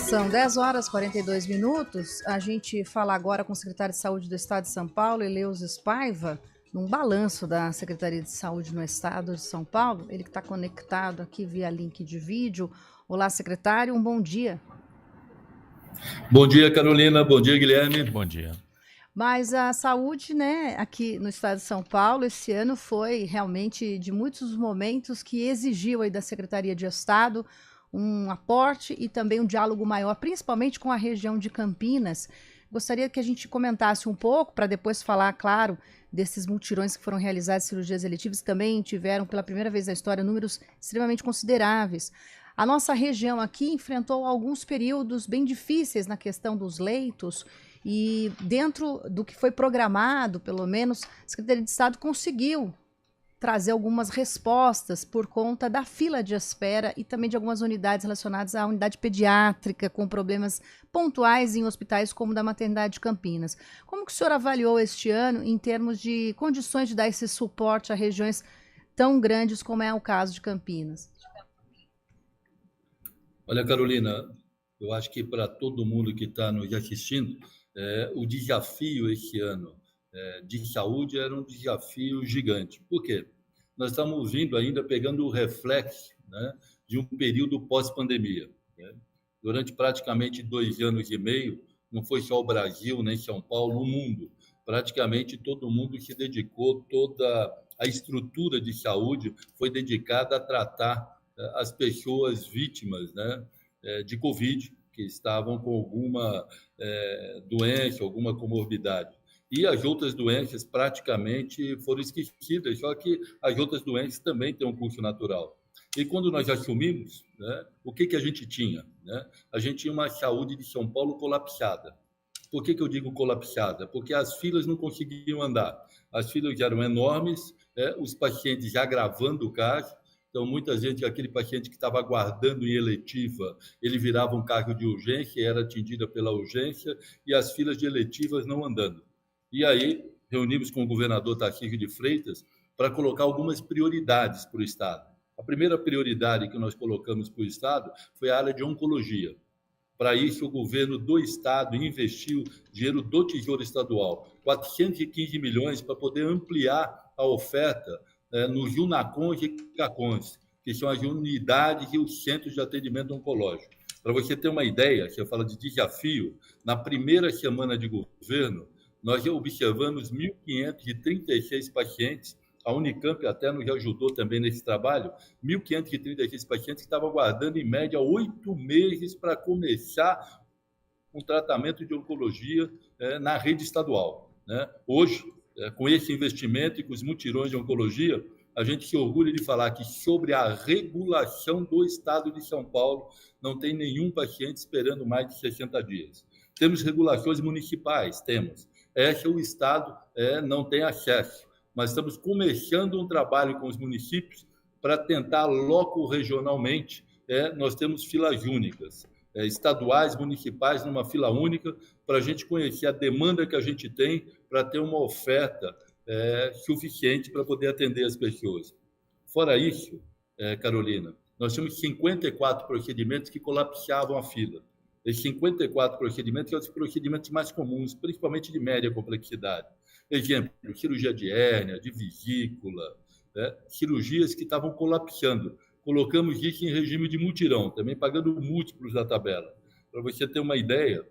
São 10 horas e 42 minutos. A gente fala agora com o secretário de Saúde do Estado de São Paulo, Eleusis Paiva, num balanço da Secretaria de Saúde no Estado de São Paulo. Ele que está conectado aqui via link de vídeo. Olá, secretário, um bom dia. Bom dia, Carolina. Bom dia, Guilherme. Bom dia. Mas a saúde, né, aqui no Estado de São Paulo, esse ano foi realmente de muitos momentos que exigiu aí da Secretaria de Estado um aporte e também um diálogo maior, principalmente com a região de Campinas. Gostaria que a gente comentasse um pouco, para depois falar, claro, desses mutirões que foram realizados, cirurgias eletivas, que também tiveram, pela primeira vez na história, números extremamente consideráveis. A nossa região aqui enfrentou alguns períodos bem difíceis na questão dos leitos e dentro do que foi programado, pelo menos, a Secretaria de Estado conseguiu trazer algumas respostas por conta da fila de espera e também de algumas unidades relacionadas à unidade pediátrica, com problemas pontuais em hospitais como o da Maternidade de Campinas. Como que o senhor avaliou este ano em termos de condições de dar esse suporte a regiões tão grandes como é o caso de Campinas? Olha, Carolina, eu acho que para todo mundo que está nos assistindo, o desafio esse ano de saúde era um desafio gigante. Por quê? Nós estamos vindo ainda pegando o reflexo, né, de um período pós-pandemia, né? Durante praticamente 2 anos e meio, não foi só o Brasil, nem São Paulo, o mundo. Praticamente todo mundo se dedicou, toda a estrutura de saúde foi dedicada a tratar as pessoas vítimas, né, de Covid, que estavam com alguma doença, alguma comorbidade. E as outras doenças praticamente foram esquecidas, só que as outras doenças também têm um curso natural. E quando nós assumimos, né, o que a gente tinha? Né? A gente tinha uma saúde de São Paulo colapsada. Por que eu digo colapsada? Porque as filas não conseguiam andar. As filas eram enormes, os pacientes agravando o caso. Então, muitas vezes, aquele paciente que estava aguardando em eletiva, ele virava um carro de urgência, era atendida pela urgência, e as filas de eletivas não andando. E aí, reunimos com o governador Tarcísio de Freitas para colocar algumas prioridades para o Estado. A primeira prioridade que nós colocamos para o Estado foi a área de oncologia. Para isso, o governo do Estado investiu dinheiro do Tesouro Estadual, 415 milhões para poder ampliar a oferta nos UNACONs e CACONs, que são as unidades e os centros de atendimento oncológico. Para você ter uma ideia, você fala de desafio, na primeira semana de governo, nós observamos 1.536 pacientes, a Unicamp até nos ajudou também nesse trabalho, 1.536 pacientes que estavam aguardando, em média, 8 meses para começar um tratamento de oncologia na rede estadual, né? Hoje, com esse investimento e com os mutirões de oncologia, a gente se orgulha de falar que sobre a regulação do Estado de São Paulo, não tem nenhum paciente esperando mais de 60 dias. Temos regulações municipais, temos. Essa o Estado não tem acesso, mas estamos começando um trabalho com os municípios para tentar, loco regionalmente, nós temos filas únicas, estaduais, municipais, numa fila única, para a gente conhecer a demanda que a gente tem, para ter uma oferta suficiente para poder atender as pessoas. Fora isso, Carolina, nós temos 54 procedimentos que colapsavam a fila. Esses 54 procedimentos são os procedimentos mais comuns, principalmente de média complexidade. Exemplo, cirurgia de hérnia, de vesícula, cirurgias que estavam colapsando. Colocamos isso em regime de mutirão, também pagando múltiplos da tabela. Para você ter uma ideia,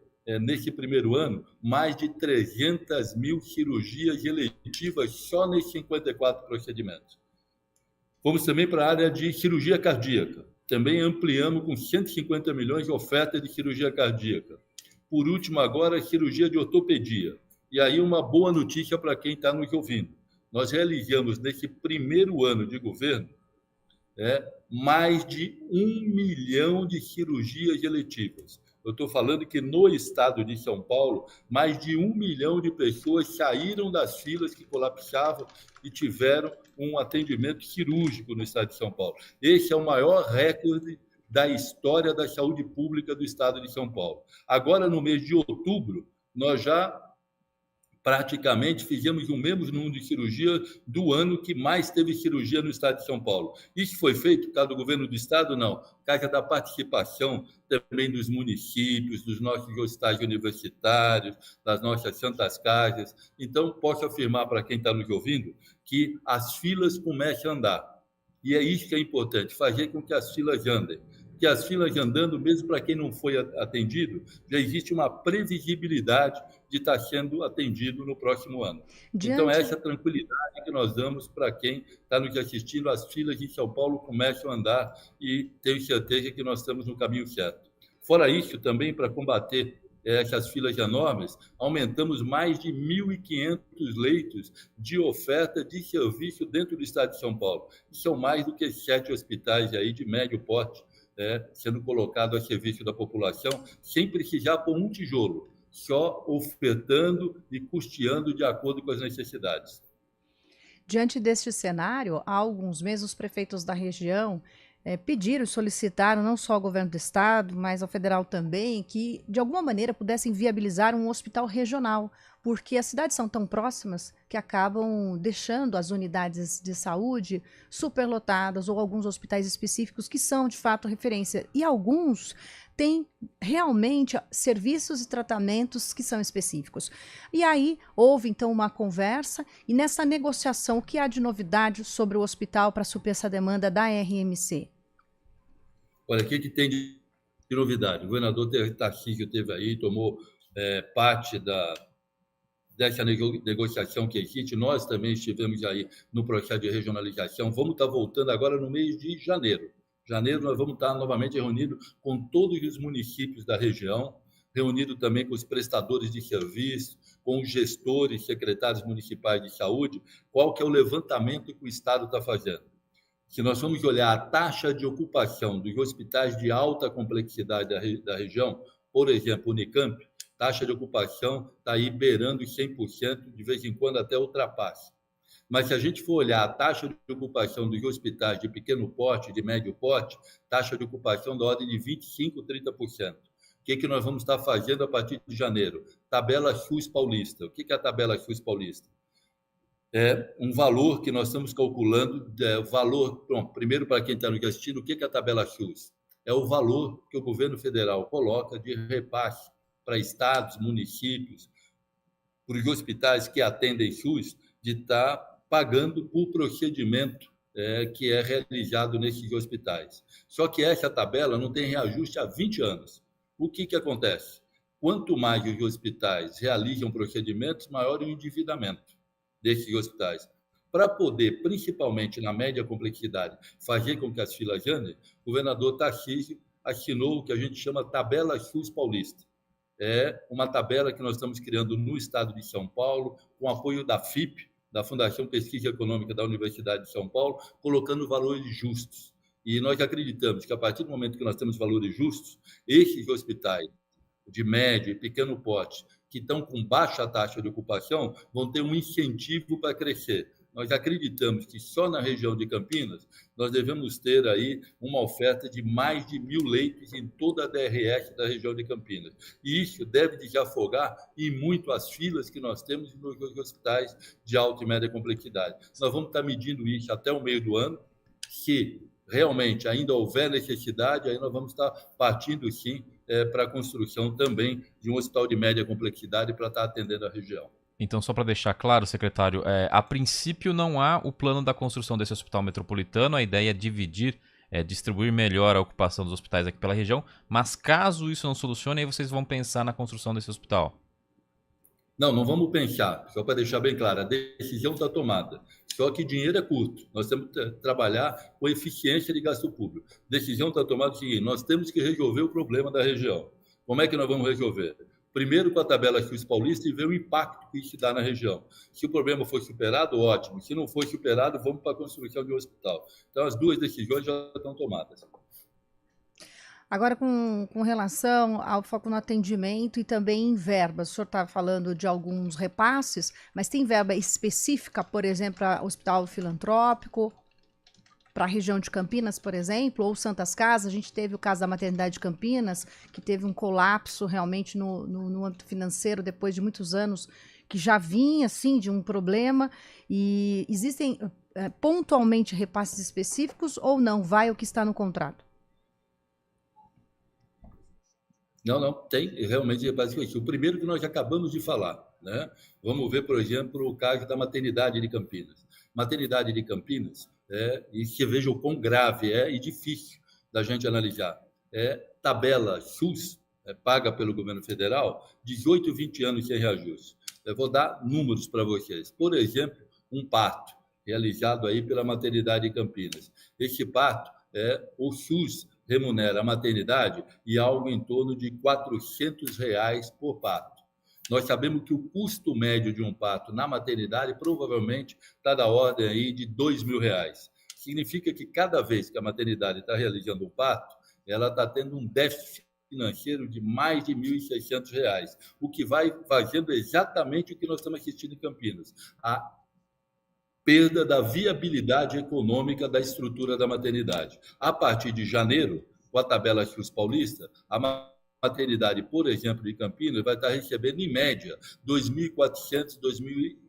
nesse primeiro ano, mais de 300 mil cirurgias eletivas só nesses 54 procedimentos. Fomos também para a área de cirurgia cardíaca. Também ampliamos com 150 milhões de oferta de cirurgia cardíaca. Por último, agora, a cirurgia de ortopedia. E aí, uma boa notícia para quem está nos ouvindo. Nós realizamos, nesse primeiro ano de governo, mais de 1 milhão de cirurgias eletivas. Eu estou falando que no estado de São Paulo, mais de 1 milhão de pessoas saíram das filas que colapsavam e tiveram um atendimento cirúrgico no estado de São Paulo. Esse é o maior recorde da história da saúde pública do estado de São Paulo. Agora, no mês de outubro, nós já praticamente fizemos o mesmo número de cirurgia do ano que mais teve cirurgia no estado de São Paulo. Isso foi feito por causa do governo do estado? Não. Por causa da participação também dos municípios, dos nossos hospitais universitários, das nossas santas casas. Então, posso afirmar para quem está nos ouvindo que as filas começam a andar. E é isso que é importante, fazer com que as filas andem. Que as filas andando, mesmo para quem não foi atendido, já existe uma previsibilidade de estar sendo atendido no próximo ano. Então, essa tranquilidade que nós damos para quem está nos assistindo, as filas em São Paulo começam a andar e tenho certeza que nós estamos no caminho certo. Fora isso, também para combater essas filas enormes, aumentamos mais de 1.500 leitos de oferta de serviço dentro do estado de São Paulo. São mais do que 7 hospitais aí de médio porte, sendo colocado a serviço da população, sem precisar pôr um tijolo, só ofertando e custeando de acordo com as necessidades. Diante deste cenário, há alguns meses os prefeitos da região pediram e solicitaram não só ao governo do estado, mas ao federal também, que de alguma maneira pudessem viabilizar um hospital regional, porque as cidades são tão próximas que acabam deixando as unidades de saúde superlotadas ou alguns hospitais específicos que são de fato referência. E alguns têm realmente serviços e tratamentos que são específicos. E aí houve então uma conversa e nessa negociação o que há de novidade sobre o hospital para suprir essa demanda da RMC? Olha, o que tem de novidade? O governador Tarcísio esteve aí, tomou parte dessa negociação que existe. Nós também estivemos aí no processo de regionalização. Vamos estar voltando agora no mês de janeiro. Janeiro nós vamos estar novamente reunidos com todos os municípios da região, reunido também com os prestadores de serviço, com os gestores, secretários municipais de saúde, qual que é o levantamento que o Estado está fazendo. Se nós formos olhar a taxa de ocupação dos hospitais de alta complexidade da região, por exemplo, Unicamp, taxa de ocupação está aí beirando os 100%, de vez em quando até ultrapassa. Mas se a gente for olhar a taxa de ocupação dos hospitais de pequeno porte, de médio porte, taxa de ocupação da ordem de 25%, 30%. O que nós vamos estar fazendo a partir de janeiro? Tabela SUS paulista. O que é a tabela SUS paulista? É um valor que nós estamos calculando, primeiro para quem está nos assistindo, o que é a tabela SUS? É o valor que o governo federal coloca de repasse para estados, municípios, para os hospitais que atendem SUS, de estar pagando por procedimento que é realizado nesses hospitais. Só que essa tabela não tem reajuste há 20 anos. O que acontece? Quanto mais os hospitais realizam procedimentos, maior é o endividamento desses hospitais. Para poder, principalmente na média complexidade, fazer com que as filas andem, o governador Tarcísio assinou o que a gente chama Tabela SUS Paulista. É uma tabela que nós estamos criando no estado de São Paulo, com apoio da FIP, da Fundação Pesquisa Econômica da Universidade de São Paulo, colocando valores justos. E nós acreditamos que, a partir do momento que nós temos valores justos, esses hospitais de médio e pequeno porte, que estão com baixa taxa de ocupação, vão ter um incentivo para crescer. Nós acreditamos que só na região de Campinas nós devemos ter aí uma oferta de mais de 1.000 leitos em toda a DRS da região de Campinas. E isso deve desafogar e muito as filas que nós temos nos hospitais de alta e média complexidade. Nós vamos estar medindo isso até o meio do ano. Se realmente ainda houver necessidade, aí nós vamos estar partindo, sim, para a construção também de um hospital de média complexidade para estar atendendo a região. Então, só para deixar claro, secretário, a princípio não há o plano da construção desse hospital metropolitano, a ideia é dividir, distribuir melhor a ocupação dos hospitais aqui pela região, mas caso isso não solucione, aí vocês vão pensar na construção desse hospital. Não vamos pensar, só para deixar bem claro, a decisão está tomada, só que dinheiro é curto, nós temos que trabalhar com eficiência de gasto público. Decisão está tomada o seguinte, nós temos que resolver o problema da região. Como é que nós vamos resolver? Primeiro com a tabela SUS paulista e ver o impacto que isso dá na região. Se o problema for superado, ótimo. Se não for superado, vamos para a construção de um hospital. Então, as duas decisões já estão tomadas. Agora, com relação ao foco no atendimento e também em verbas, o senhor está falando de alguns repasses, mas tem verba específica, por exemplo, para o Hospital Filantrópico, para a região de Campinas, por exemplo, ou Santas Casas? A gente teve o caso da maternidade de Campinas, que teve um colapso realmente no âmbito financeiro depois de muitos anos que já vinha, assim, de um problema, e existem pontualmente repasses específicos ou não? Vai o que está no contrato? Não, tem realmente repasses específicos. O primeiro que nós acabamos de falar, né? Vamos ver, por exemplo, o caso da maternidade de Campinas. Maternidade de Campinas, e que veja o quão grave e difícil da gente analisar. Tabela SUS, paga pelo governo federal, 18, 20 anos sem reajuste. Eu vou dar números para vocês. Por exemplo, um parto realizado aí pela maternidade de Campinas. Esse parto, o SUS remunera a maternidade e algo em torno de R$ 400 por parto. Nós sabemos que o custo médio de um parto na maternidade provavelmente está da ordem aí de R$ 2.000. Significa que cada vez que a maternidade está realizando o parto, ela está tendo um déficit financeiro de mais de R$ 1.600, o que vai fazendo exatamente o que nós estamos assistindo em Campinas, a perda da viabilidade econômica da estrutura da maternidade. A partir de janeiro, com a tabela SUS paulista, a maternidade, por exemplo, de Campinas, vai estar recebendo, em média, R$ 2.400, R$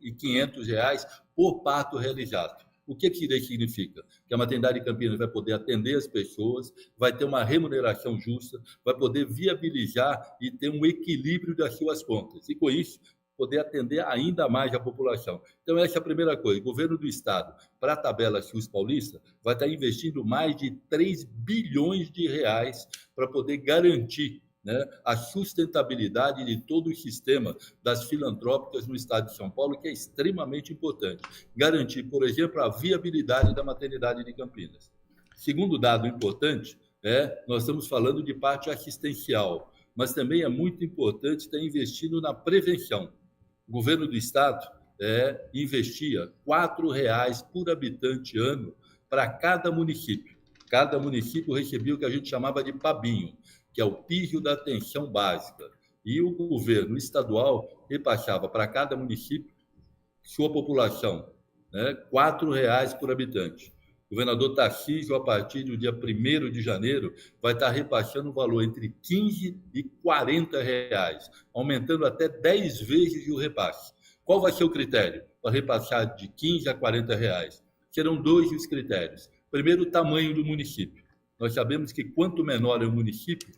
2.500 por parto realizado. O que isso significa? Que a maternidade de Campinas vai poder atender as pessoas, vai ter uma remuneração justa, vai poder viabilizar e ter um equilíbrio das suas contas. E, com isso, poder atender ainda mais a população. Então, essa é a primeira coisa. O governo do Estado, para a tabela SUS paulista, vai estar investindo mais de R$ 3 bilhões para poder garantir, né, a sustentabilidade de todo o sistema das filantrópicas no estado de São Paulo, que é extremamente importante. Garantir, por exemplo, a viabilidade da maternidade de Campinas. Segundo dado importante, nós estamos falando de parte assistencial, mas também é muito importante estar investindo na prevenção. O governo do estado investia R$ 4,00 por habitante ano para cada município. Cada município recebia o que a gente chamava de PABinho, que é o piso da atenção básica. E o governo estadual repassava para cada município, sua população, R$ 4,00 por habitante. O governador Tarcísio, a partir do dia 1º de janeiro, vai estar repassando um valor entre R$ 15 e R$ 40, aumentando até 10 vezes o repasse. Qual vai ser o critério para repassar de R$ 15 a R$ 40? Serão dois os critérios. Primeiro, o tamanho do município. Nós sabemos que quanto menor é o município,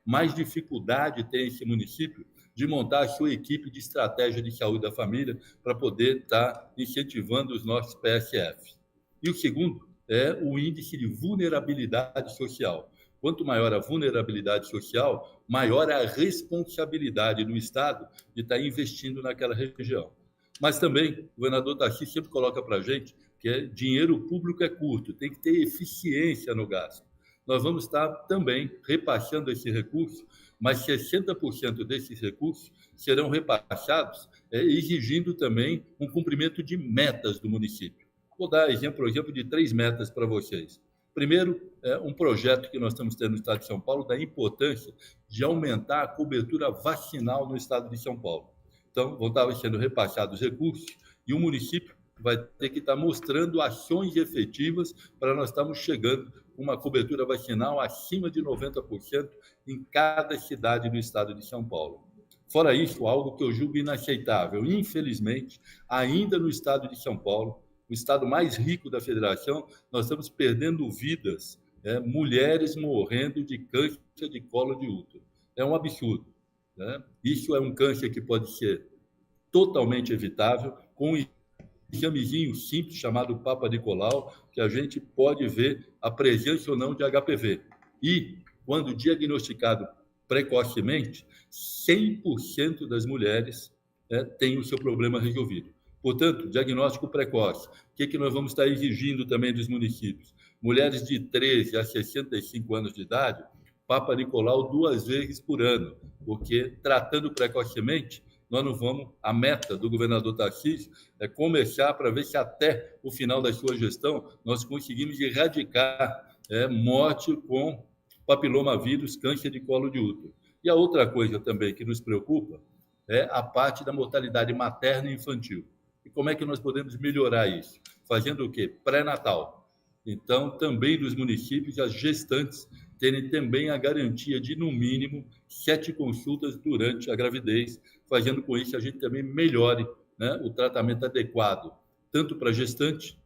mais dificuldade tem esse município de montar a sua equipe de estratégia de saúde da família para poder estar incentivando os nossos PSFs. E o segundo é o índice de vulnerabilidade social. Quanto maior a vulnerabilidade social, maior a responsabilidade do Estado de estar investindo naquela região. Mas também, o governador Tarcísio sempre coloca para a gente que dinheiro público é curto, tem que ter eficiência no gasto. Nós vamos estar também repassando esse recurso, mas 60% desses recursos serão repassados, exigindo também um cumprimento de metas do município. Vou dar exemplo de 3 metas para vocês. Primeiro, um projeto que nós estamos tendo no estado de São Paulo da importância de aumentar a cobertura vacinal no estado de São Paulo. Então, vão estar sendo repassados recursos e o município vai ter que estar mostrando ações efetivas para nós estarmos chegando com uma cobertura vacinal acima de 90% em cada cidade do estado de São Paulo. Fora isso, algo que eu julgo inaceitável, infelizmente, ainda no estado de São Paulo, o estado mais rico da federação, nós estamos perdendo vidas, mulheres morrendo de câncer de colo de útero. É um absurdo, né? Isso é um câncer que pode ser totalmente evitável com um examezinho simples chamado Papa Nicolau, que a gente pode ver a presença ou não de HPV. E, quando diagnosticado precocemente, 100% das mulheres têm o seu problema resolvido. Portanto, diagnóstico precoce. O que nós vamos estar exigindo também dos municípios? Mulheres de 13 a 65 anos de idade, Papa Nicolau 2 vezes por ano, porque tratando precocemente, nós não vamos, a meta do governador Tarcísio é começar para ver se até o final da sua gestão nós conseguimos erradicar morte com papilomavírus, câncer de colo de útero. E a outra coisa também que nos preocupa é a parte da mortalidade materna e infantil. E como é que nós podemos melhorar isso? Fazendo o quê? Pré-natal. Então, também dos municípios, as gestantes terem também a garantia de, no mínimo, 7 consultas durante a gravidez, fazendo com isso que a gente também melhore, né, o tratamento adequado, tanto para a gestante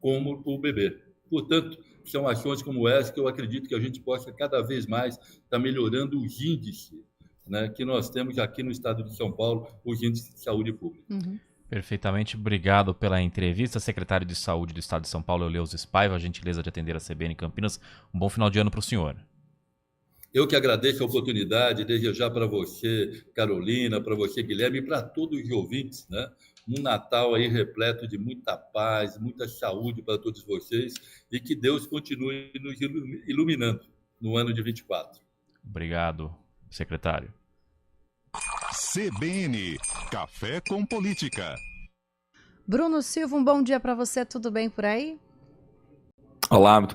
como para o bebê. Portanto, são ações como essa que eu acredito que a gente possa cada vez mais estar melhorando os índices, né, que nós temos aqui no estado de São Paulo, os índices de saúde pública. Uhum. Perfeitamente, obrigado pela entrevista. Secretário de Saúde do Estado de São Paulo, Euleusis Paiva, a gentileza de atender a CBN Campinas. Um bom final de ano para o senhor. Eu que agradeço a oportunidade, desejar para você, Carolina, para você, Guilherme, e para todos os ouvintes, né, um Natal aí repleto de muita paz, muita saúde para todos vocês e que Deus continue nos iluminando no ano de 24. Obrigado, secretário. CBN, Café com Política. Bruno Silva, um bom dia para você, tudo bem por aí? Olá, muito bom